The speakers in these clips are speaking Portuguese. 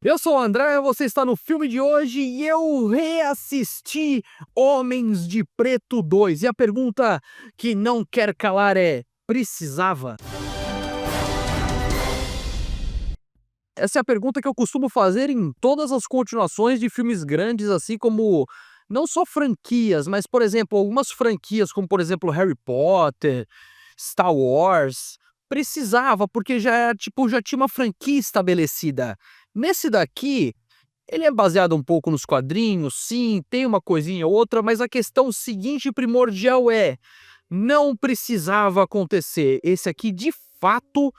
Eu sou o André, você está no filme de hoje e eu reassisti Homens de Preto 2. E a pergunta que não quer calar é: precisava? Essa é a pergunta que eu costumo fazer em todas as continuações de filmes grandes, assim como não só franquias, mas, por exemplo, algumas franquias, como por exemplo Harry Potter, Star Wars, precisava, porque já tinha uma franquia estabelecida. Nesse daqui, ele é baseado um pouco nos quadrinhos, sim, tem uma coisinha ou outra, mas a questão seguinte primordial é: não precisava acontecer. Esse aqui, de fato,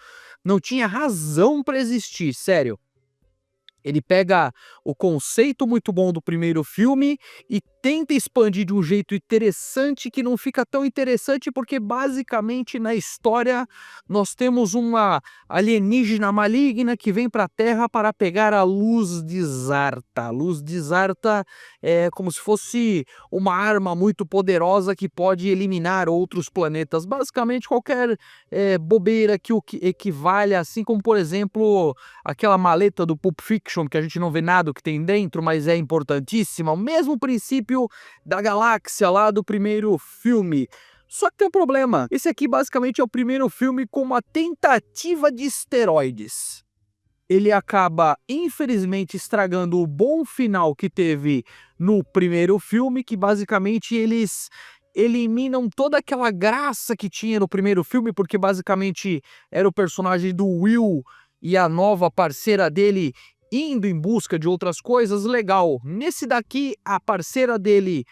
não tinha razão para existir, sério. Ele pega o conceito muito bom do primeiro filme e tenta expandir de um jeito interessante que não fica tão interessante, porque basicamente na história nós temos uma alienígena maligna que vem para a Terra para pegar a Luz de Zarta. A Luz de Zarta é como se fosse uma arma muito poderosa que pode eliminar outros planetas. Basicamente qualquer bobeira que o que equivale, assim como por exemplo aquela maleta do Pulp Fiction, que a gente não vê nada o que tem dentro, mas é importantíssima. O mesmo princípio da galáxia lá do primeiro filme. Só que tem um problema. Esse aqui basicamente é o primeiro filme com uma tentativa de esteroides. Ele acaba, infelizmente, estragando o bom final que teve no primeiro filme, que basicamente eles eliminam toda aquela graça que tinha no primeiro filme, porque basicamente era o personagem do Will e a nova parceira dele indo em busca de outras coisas. Legal. Nesse daqui, a parceira dele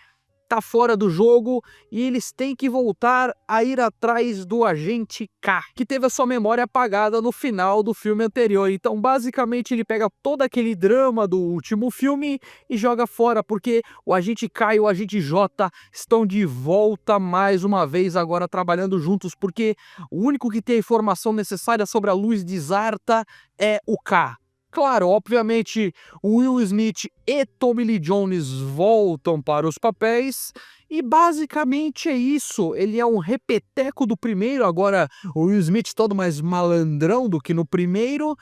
tá fora do jogo e eles têm que voltar a ir atrás do agente K, que teve a sua memória apagada no final do filme anterior. Então, basicamente, ele pega todo aquele drama do último filme e joga fora, porque o agente K e o agente J estão de volta mais uma vez agora trabalhando juntos, porque o único que tem a informação necessária sobre a Luz de Zarta é o K. Claro, obviamente, Will Smith e Tommy Lee Jones voltam para os papéis e basicamente é isso. Ele é um repeteco do primeiro, agora o Will Smith todo mais malandrão do que no primeiro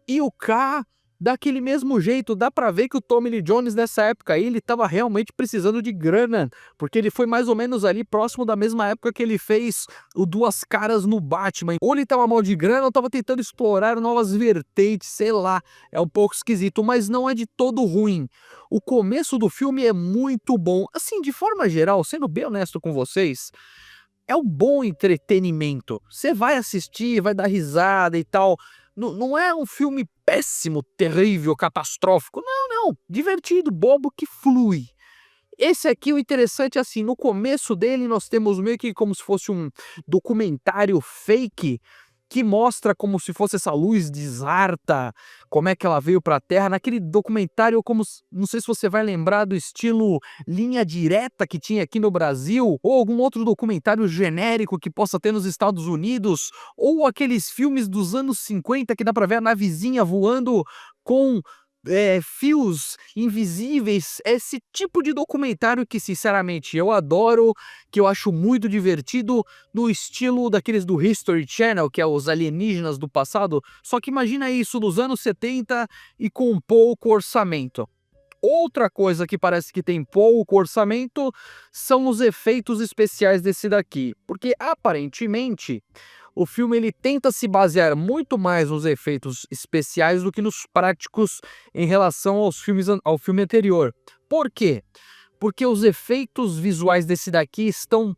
e o K daquele mesmo jeito. Dá pra ver que o Tommy Lee Jones nessa época aí, ele tava realmente precisando de grana, porque ele foi mais ou menos ali próximo da mesma época que ele fez o Duas Caras no Batman. Ou ele tava mal de grana ou tava tentando explorar novas vertentes, sei lá. É um pouco esquisito, mas não é de todo ruim. O começo do filme é muito bom. Assim, de forma geral, sendo bem honesto com vocês, é um bom entretenimento. Você vai assistir, vai dar risada e tal. Não é um filme péssimo, terrível, catastrófico. Não, não. Divertido, bobo, que flui. Esse aqui, o interessante é assim, no começo dele nós temos meio que como se fosse um documentário fake que mostra como se fosse essa Luz de Zarta, como é que ela veio para a Terra, naquele documentário como, não sei se você vai lembrar do estilo Linha Direta que tinha aqui no Brasil, ou algum outro documentário genérico que possa ter nos Estados Unidos, ou aqueles filmes dos anos 50 que dá para ver a navezinha voando com fios invisíveis, esse tipo de documentário que sinceramente eu adoro, que eu acho muito divertido, no estilo daqueles do History Channel, que é os alienígenas do passado, só que imagina isso nos anos 70 e com pouco orçamento. Outra coisa que parece que tem pouco orçamento são os efeitos especiais desse daqui, porque aparentemente o filme ele tenta se basear muito mais nos efeitos especiais do que nos práticos em relação ao filme anterior. Por quê? Porque os efeitos visuais desse daqui estão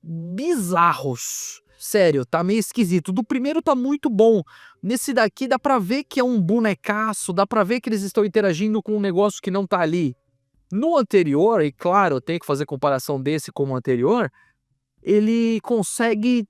bizarros. Sério, tá meio esquisito. Do primeiro tá muito bom. Nesse daqui dá pra ver que é um bonecaço, dá pra ver que eles estão interagindo com um negócio que não tá ali. No anterior, e claro, eu tenho que fazer comparação desse com o anterior, ele consegue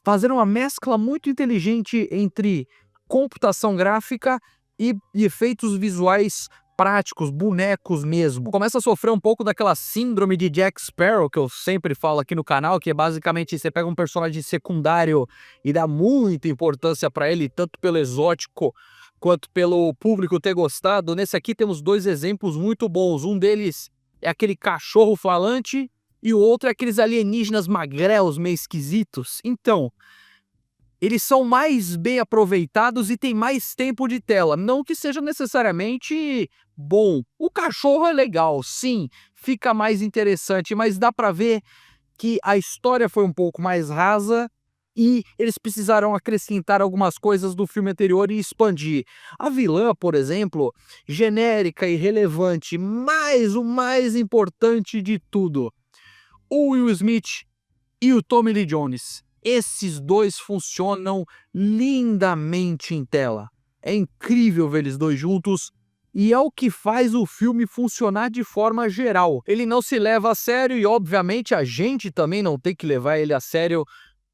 fazer uma mescla muito inteligente entre computação gráfica e efeitos visuais práticos, bonecos mesmo. Começa a sofrer um pouco daquela síndrome de Jack Sparrow, que eu sempre falo aqui no canal, que é basicamente você pega um personagem secundário e dá muita importância para ele, tanto pelo exótico quanto pelo público ter gostado. Nesse aqui temos dois exemplos muito bons. Um deles é aquele cachorro falante e o outro é aqueles alienígenas magrelos meio esquisitos. Então, eles são mais bem aproveitados e tem mais tempo de tela. Não que seja necessariamente bom. O cachorro é legal, sim, fica mais interessante, mas dá pra ver que a história foi um pouco mais rasa e eles precisaram acrescentar algumas coisas do filme anterior e expandir. A vilã, por exemplo, genérica e relevante, mas o mais importante de tudo, o Will Smith e o Tommy Lee Jones. Esses dois funcionam lindamente em tela. É incrível ver eles dois juntos e é o que faz o filme funcionar de forma geral. Ele não se leva a sério e, obviamente, a gente também não tem que levar ele a sério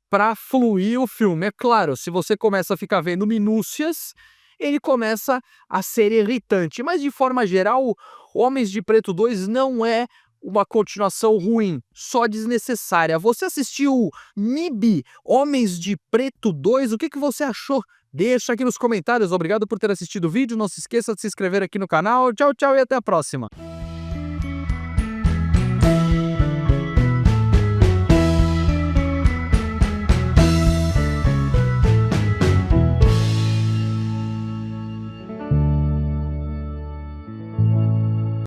para fluir o filme. É claro, se você começa a ficar vendo minúcias, ele começa a ser irritante. Mas, de forma geral, Homens de Preto 2 não é uma continuação ruim, só desnecessária. Você assistiu MIB, Homens de Preto 2? O que você achou? Deixa aqui nos comentários. Obrigado por ter assistido o vídeo. Não se esqueça de se inscrever aqui no canal. Tchau, tchau e até a próxima.